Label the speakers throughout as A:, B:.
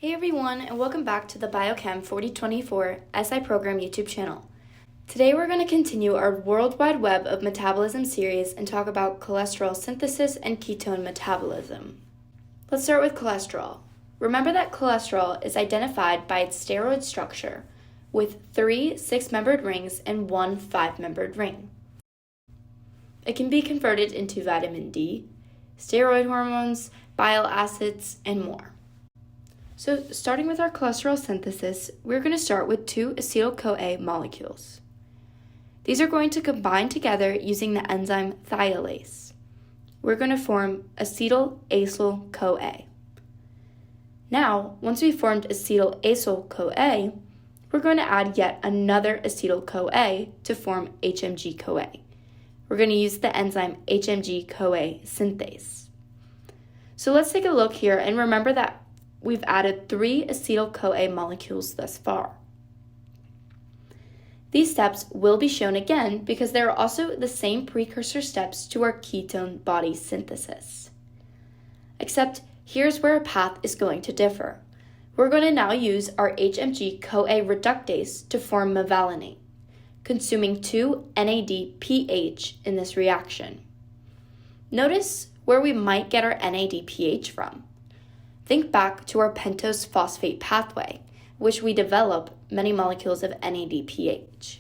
A: Hey everyone, and welcome back to the Biochem 4024 SI Program YouTube channel. Today we're going to continue our World Wide Web of Metabolism series and talk about cholesterol synthesis and ketone metabolism. Let's start with cholesterol. Remember that cholesterol is identified by its steroid structure, with 3 6-membered rings and 1 5-membered ring. It can be converted into vitamin D, steroid hormones, bile acids, and more. So starting with our cholesterol synthesis, we're going to start with 2 acetyl-CoA molecules. These are going to combine together using the enzyme thiolase. We're going to form acetyl-acyl-CoA. Now, once we've formed acetyl-acyl-CoA, we're going to add yet another acetyl-CoA to form HMG-CoA. We're going to use the enzyme HMG-CoA synthase. So let's take a look here and remember that we've added 3 acetyl-CoA molecules thus far. These steps will be shown again because they are also the same precursor steps to our ketone body synthesis. Except here's where a path is going to differ. We're going to now use our HMG-CoA reductase to form mevalonate, consuming 2 NADPH in this reaction. Notice where we might get our NADPH from. Think back to our pentose phosphate pathway, which we develop many molecules of NADPH.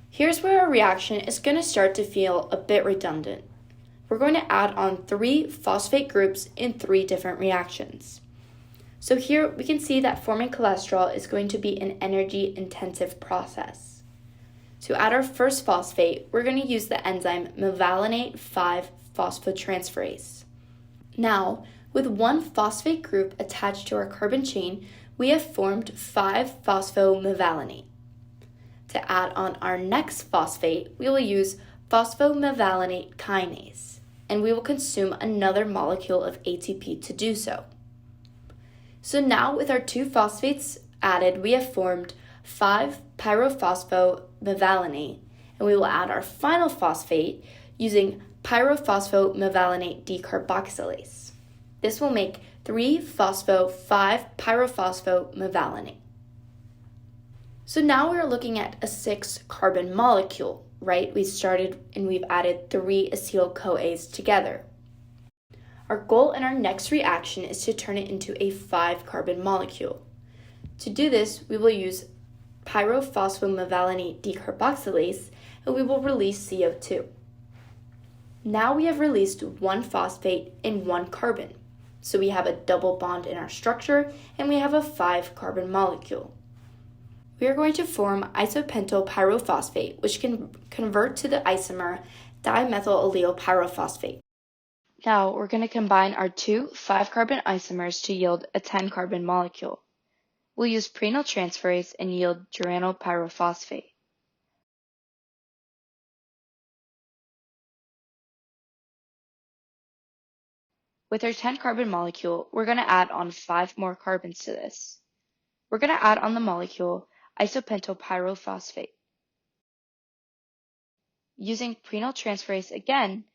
A: Here's where our reaction is going to start to feel a bit redundant. We're going to add on 3 phosphate groups in 3 different reactions. So here we can see that forming cholesterol is going to be an energy-intensive process. To add our first phosphate, we're going to use the enzyme mevalonate 5-phosphotransferase. Now, with 1 phosphate group attached to our carbon chain, we have formed 5-phosphomevalonate. To add on our next phosphate, we will use phosphomevalonate kinase, and we will consume another molecule of ATP to do so. So now with our 2 phosphates added, we have formed 5-pyrophosphomevalonate, and we will add our final phosphate using pyrophosphomevalonate decarboxylase. This will make 3-phospho-5-pyrophosphomevalonate. So now we're looking at a 6-carbon molecule, right? We started and we've added 3 acetyl-CoAs together. Our goal in our next reaction is to turn it into a 5-carbon molecule. To do this, we will use pyrophosphomevalonate decarboxylase, and we will release CO2. Now we have released 1 phosphate and 1 carbon. So we have a double bond in our structure, and we have a 5-carbon molecule. We are going to form isopentyl pyrophosphate, which can convert to the isomer dimethylallyl pyrophosphate. Now we're going to combine our 2 5-carbon isomers to yield a 10-carbon molecule. We'll use prenyl transferase and yield geranyl pyrophosphate. With our 10-carbon molecule, we're going to add on 5 more carbons to this. We're going to add on the molecule isopentyl pyrophosphate. Using prenyl transferase again,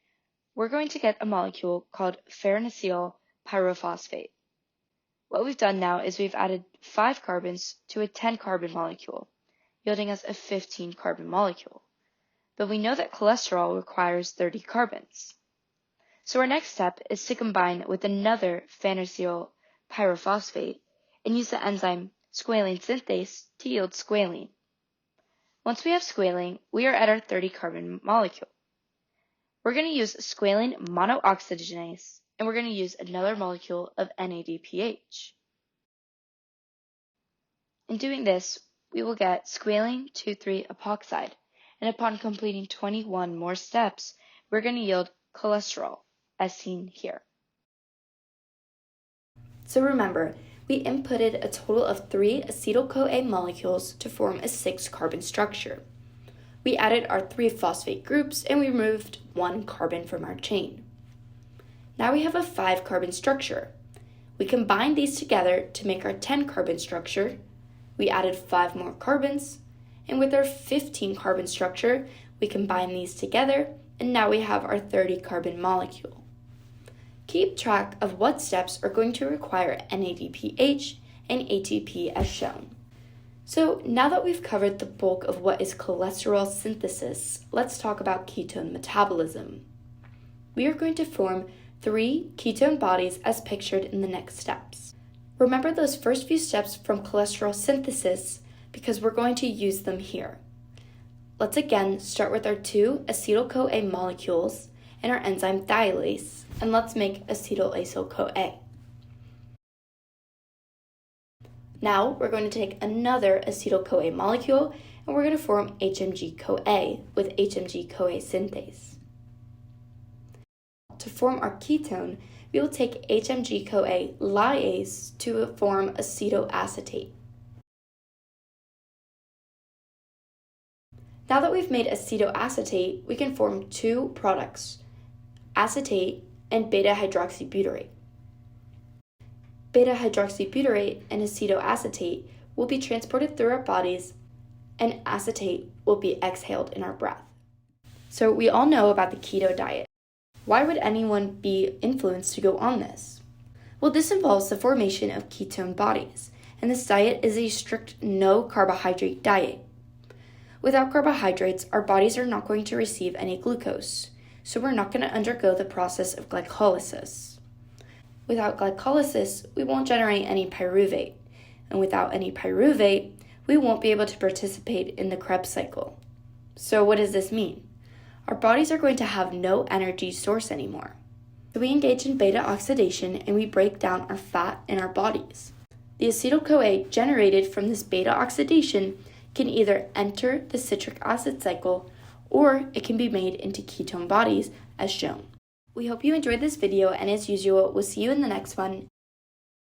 A: we're going to get a molecule called farnesyl pyrophosphate. What we've done now is we've added 5 carbons to a 10-carbon molecule, yielding us a 15-carbon molecule. But we know that cholesterol requires 30 carbons. So our next step is to combine with another farnesyl pyrophosphate and use the enzyme squalene synthase to yield squalene. Once we have squalene, we are at our 30-carbon molecule. We're going to use squalene monooxygenase, and we're going to use another molecule of NADPH. In doing this, we will get squalene 2,3-epoxide, and upon completing 21 more steps, we're going to yield cholesterol, as seen here. So remember, we inputted a total of 3 acetyl-CoA molecules to form a 6-carbon structure. We added our 3 phosphate groups and we removed 1 carbon from our chain. Now we have a 5-carbon structure. We combined these together to make our 10-carbon structure. We added 5 more carbons, and with our 15-carbon structure, we combine these together, and now we have our 30-carbon molecule. Keep track of what steps are going to require NADPH and ATP as shown. So now that we've covered the bulk of what is cholesterol synthesis, let's talk about ketone metabolism. We are going to form 3 ketone bodies as pictured in the next steps. Remember those first few steps from cholesterol synthesis because we're going to use them here. Let's again start with our 2 acetyl-CoA molecules and our enzyme thiolase, and let's make acetyl-acyl-CoA. Now we're going to take another acetyl-CoA molecule and we're going to form HMG-CoA with HMG-CoA synthase. To form our ketone, we will take HMG-CoA lyase to form acetoacetate. Now that we've made acetoacetate, we can form 2 products, acetate and beta-hydroxybutyrate. Beta-hydroxybutyrate and acetoacetate will be transported through our bodies, and acetate will be exhaled in our breath. So we all know about the keto diet. Why would anyone be influenced to go on this? Well, this involves the formation of ketone bodies, and this diet is a strict no-carbohydrate diet. Without carbohydrates, our bodies are not going to receive any glucose, so we're not going to undergo the process of glycolysis. Without glycolysis, we won't generate any pyruvate, and without any pyruvate, we won't be able to participate in the Krebs cycle. So what does this mean? Our bodies are going to have no energy source anymore. So we engage in beta oxidation and we break down our fat in our bodies. The acetyl-CoA generated from this beta oxidation can either enter the citric acid cycle or it can be made into ketone bodies as shown. We hope you enjoyed this video, and as usual, we'll see you in the next one.